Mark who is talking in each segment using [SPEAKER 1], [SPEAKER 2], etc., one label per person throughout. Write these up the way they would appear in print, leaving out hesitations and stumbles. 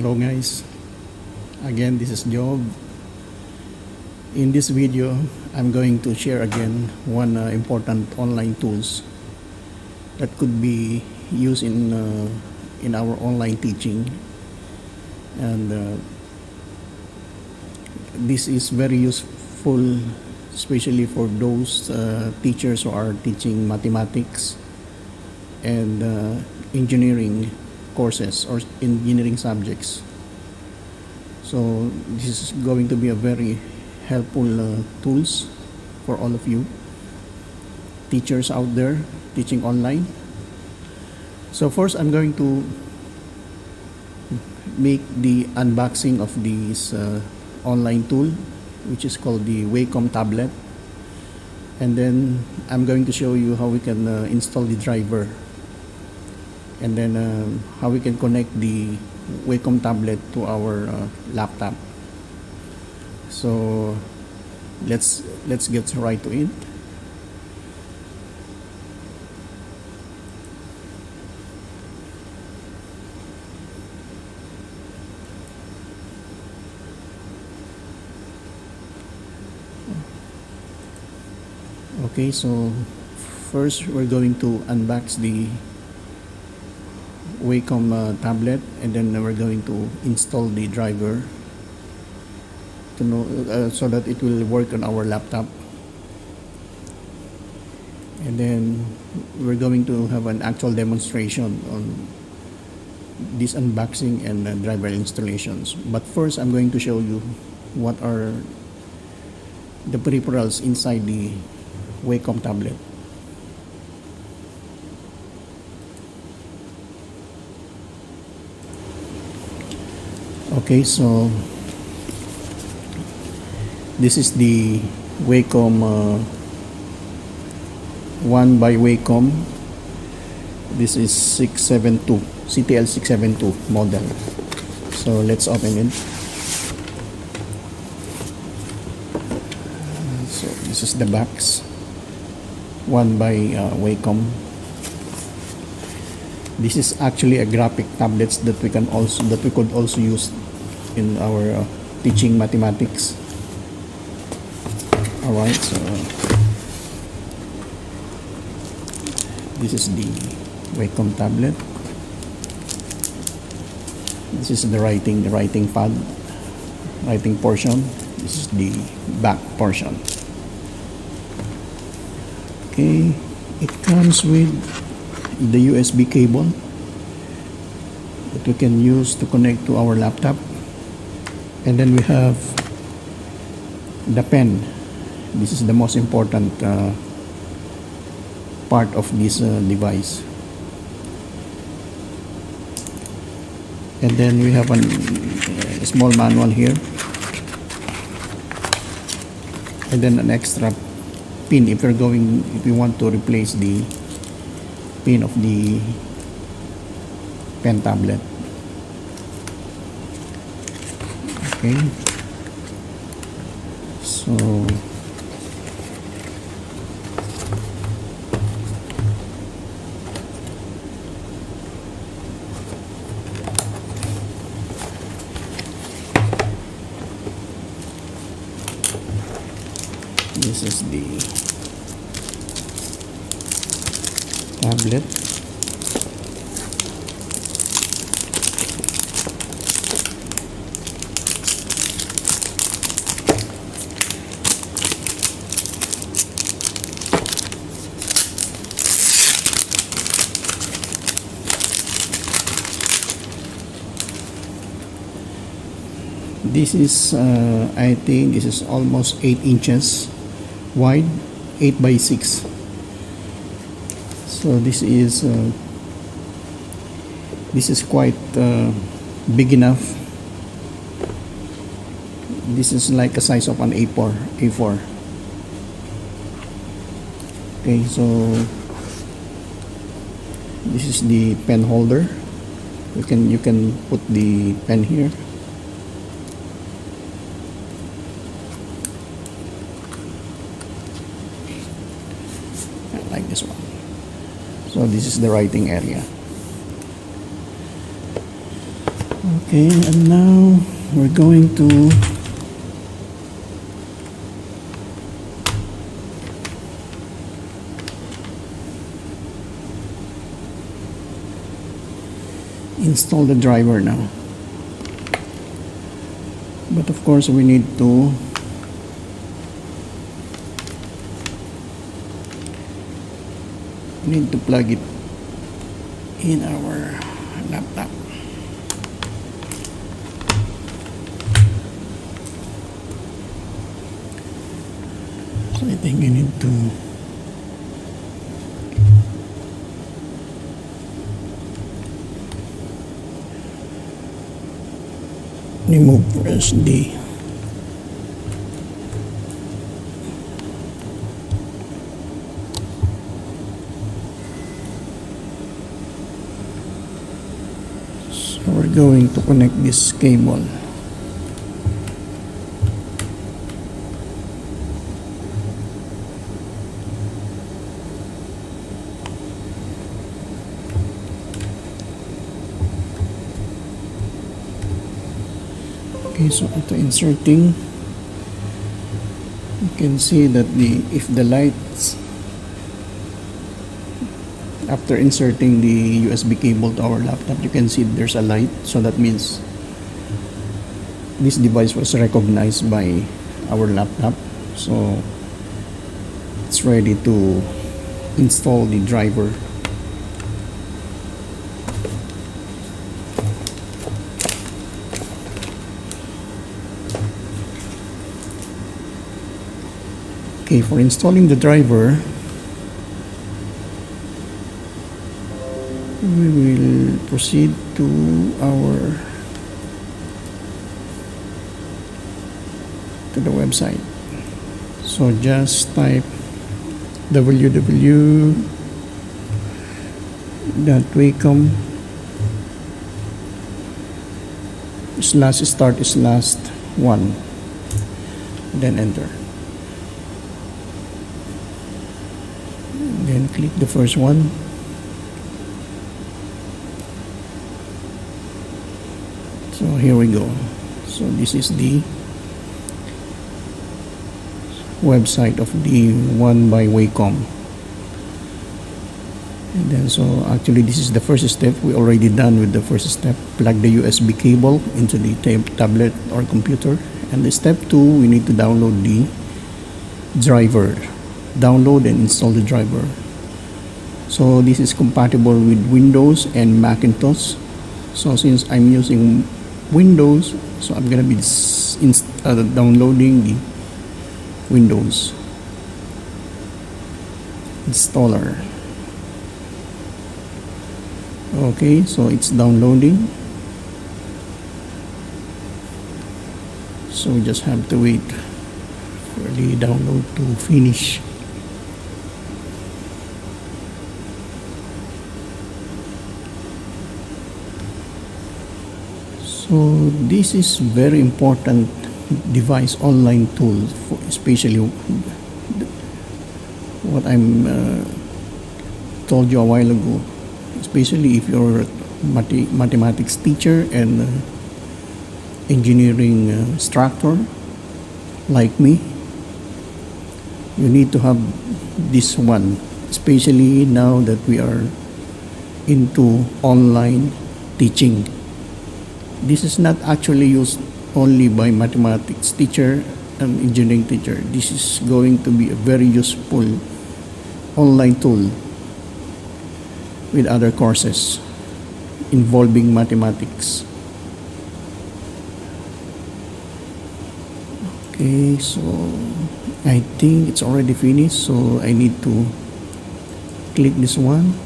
[SPEAKER 1] Hello guys, again this is Job. In this video I'm going to share again one important online tools that could be used in our online teaching, and this is very useful especially for those teachers who are teaching mathematics and engineering courses or engineering subjects. So this is going to be a very helpful tools for all of you teachers out there teaching online. So first I'm going to make the unboxing of this online tool, which is called the Wacom tablet, and then I'm going to show you how we can install the driver, and then how we can connect the Wacom tablet to our laptop. So let's get right to it. Okay, so first we're going to unbox the Wacom tablet, and then we're going to install the driver to know so that it will work on our laptop, and then we're going to have an actual demonstration on this unboxing and driver installations. But first I'm going to show you what are the peripherals inside the Wacom tablet. Okay, so this is the Wacom one by Wacom. This is 672 CTL 672 model. So let's open it. So this is the box, one by Wacom. This is actually a graphic tablets that we could also use in our teaching mathematics. Alright, so this is the Wacom tablet. This is the writing pad, writing portion. This is the back portion. Okay, it comes with the USB cable that we can use to connect to our laptop, and then we have the pen. This is the most important part of this device, and then we have a small manual here, and then an extra pin if we want to replace the pin of the pen tablet. Okay, so this is the tablet. This is I think this is almost 8 inches wide, 8 by 6. So this is quite big enough. This is like a size of an A4. Okay, so this is the pen holder. You can put the pen here. Like this one. So this is the writing area. Okay, and now we're going to install the driver now. But of course we need to plug it in our laptop. So I think I need to remove SD. So we're going to connect this cable. Okay, so after inserting, you can see that if the lights, after inserting the USB cable to our laptop, you can see there's a light, so that means this device was recognized by our laptop, so it's ready to install the driver. Okay, for installing the driver, we will proceed to the website. So just type www.wacom/start/1, then enter. Then click the first one. So here we go. So this is the website of the one by Wacom. And then so actually this is the first step. We already done with the first step. Plug the USB cable into the tablet or computer. And the step 2, we need to download the driver. Download and install the driver. So this is compatible with Windows and Macintosh. So since I'm using Windows, so I'm gonna be downloading the Windows installer. Okay, so it's downloading. So we just have to wait for the download to finish. So this is very important device, online tool, for especially what I'm told you a while ago, especially if you're a mathematics teacher and engineering instructor like me. You need to have this one, especially now that we are into online teaching. This is not actually used only by mathematics teacher and engineering teacher. This is going to be a very useful online tool with other courses involving mathematics. Okay, so I think it's already finished, so I need to click this one,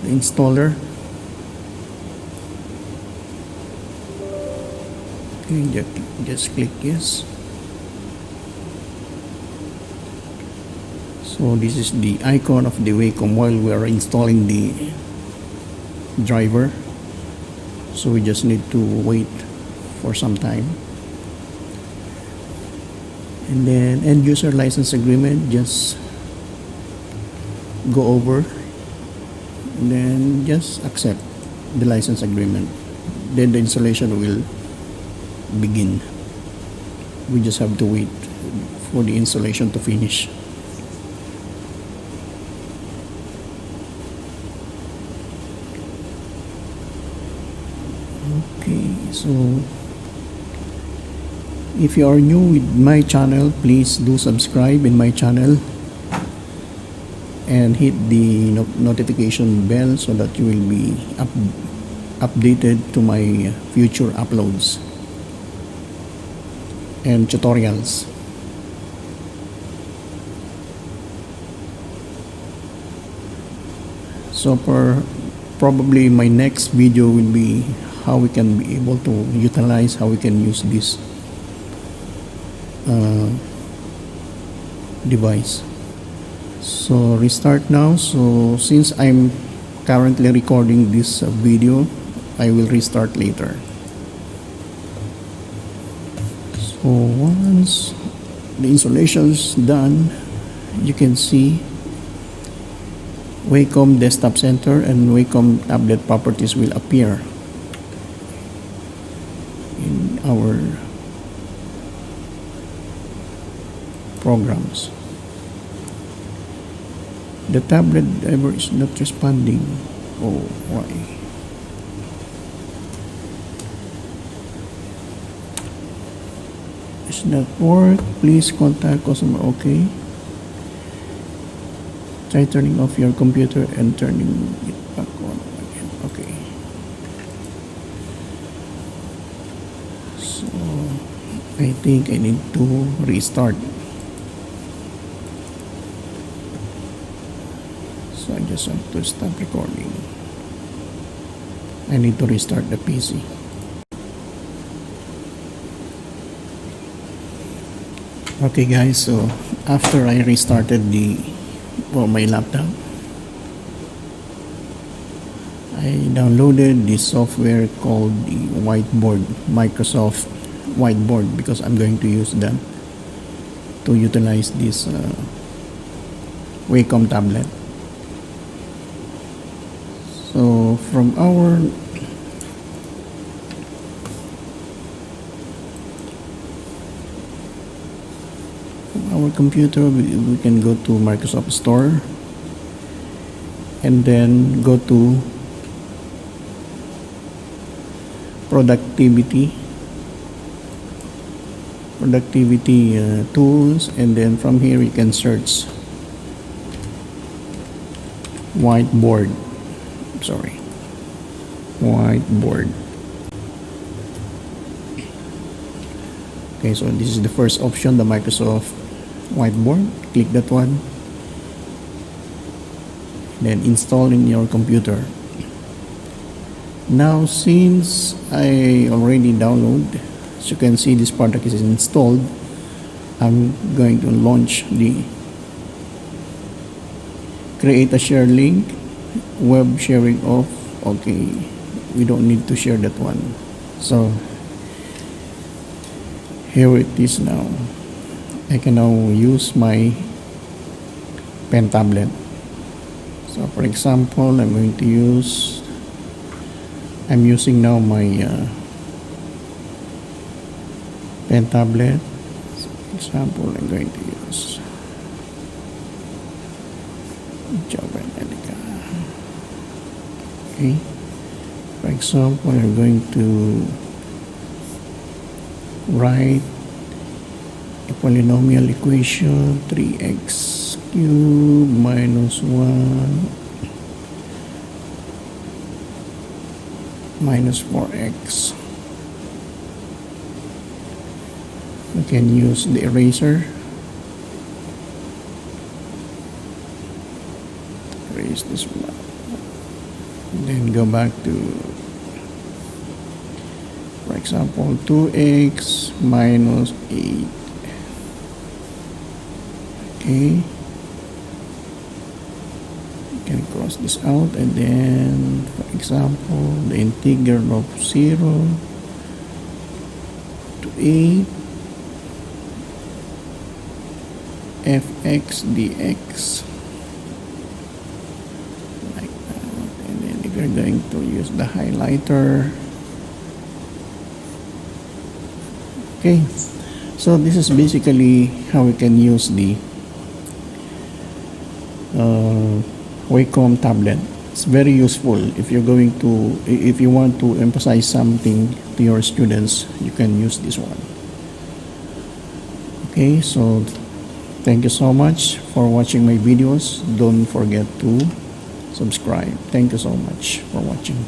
[SPEAKER 1] the installer. Okay, just click yes. So this is the icon of the Wacom while we are installing the driver. So we just need to wait for some time. And then end user license agreement, just go over and then just accept the license agreement. then the installation will begin. We just have to wait for the installation to finish. Okay, so if you are new with my channel, please do subscribe in my channel and hit the notification bell so that you will be updated to my future uploads and tutorials. So probably my next video will be how we can be able to utilize, how we can use this device. So restart now. So since I'm currently recording this video, I will restart later. So once the installation is done, you can see Wacom Desktop Center and Wacom Tablet properties will appear in our programs. The tablet driver is not responding. Oh, why? It's not work. Please contact customer. Okay. Try turning off your computer and turning it back on again. Okay. So I think I need to restart. So I just have to stop recording. I need to restart the PC. Okay guys, so after I restarted my laptop, I downloaded this software called the Whiteboard, Microsoft Whiteboard, because I'm going to use that to utilize this Wacom tablet. So from our computer, we can go to Microsoft Store and then go to productivity tools, and then from here you can search whiteboard. Okay, so this is the first option, the Microsoft Whiteboard. Click that one, then install in your computer. Now since I already downloaded, as you can see this product is installed, I'm going to launch the create a share link, web sharing off. Okay, we don't need to share that one. So here it is now. I can now use my pen tablet. So for example, I'm using now my pen tablet. So for example, I'm going to use JOV'S. Okay. For example, I'm going to write a polynomial equation 3x cubed minus 1 minus 4x. We can use the eraser. Erase this one. Then go back to, for example, 2x minus 8. Okay, you can cross this out, and then for example the integral of 0 to 8 fx dx, like that. And then if you're going to use the highlighter, Okay, so this is basically how we can use the Wacom tablet. It's very useful if you're going to, if you want to emphasize something to your students, you can use this one. Okay, so thank you so much for watching my videos. Don't forget to subscribe. Thank you so much for watching.